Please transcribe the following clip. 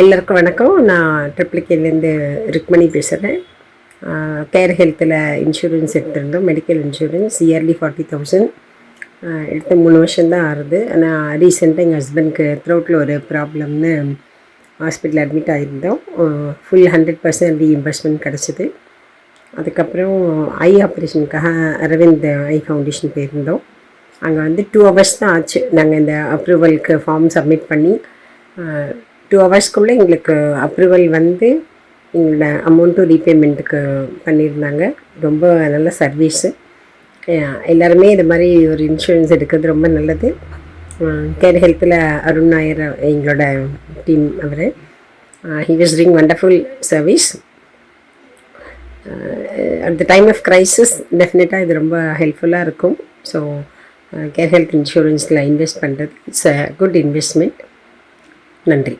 எல்லாருக்கும் வணக்கம். நான் ட்ரிப்ளிகேலேருந்து ருக்மணி பேசுகிறேன். கேர் ஹெல்த்தில் இன்சூரன்ஸ் எடுத்திருந்தோம். மெடிக்கல் இன்சூரன்ஸ் இயர்லி 40,000 எடுத்து 3 வருஷம்தான் ஆகுது. ஆனால் ரீசெண்டாக எங்கள் ஹஸ்பண்ட்க்கு த்ரோட்டில் ஒரு ப்ராப்ளம்னு ஹாஸ்பிட்டல் அட்மிட் ஆகியிருந்தோம். ஃபுல் 100% ரீஇம்பர்ஸ்மெண்ட் கிடச்சிது. அதுக்கப்புறம் ஐ ஆப்ரேஷனுக்காக அரவிந்த் ஐ ஃபவுண்டேஷன் போயிருந்தோம். அங்கே வந்து 2 hours தான் ஆச்சு. நாங்கள் இந்த அப்ரூவலுக்கு ஃபார்ம் சப்மிட் பண்ணி 2 hours எங்களுக்கு அப்ரூவல் வந்து எங்களோட அமௌண்ட்டும் ரீபேமெண்ட்டுக்கு பண்ணியிருந்தாங்க. ரொம்ப நல்ல சர்வீஸு. எல்லாருமே இது மாதிரி ஒரு இன்சூரன்ஸ் எடுக்கிறது ரொம்ப நல்லது. கேர் ஹெல்த்தில் அருண் நாயர் எங்களோட டீம் அவர். He was doing wonderful service. At the time of crisis டெஃபினட்டாக இது ரொம்ப ஹெல்ப்ஃபுல்லாக இருக்கும். ஸோ கேர் ஹெல்த் இன்சூரன்ஸில் இன்வெஸ்ட் பண்ணுறது இட்ஸ் அ குட் இன்வெஸ்ட்மெண்ட். நன்றி.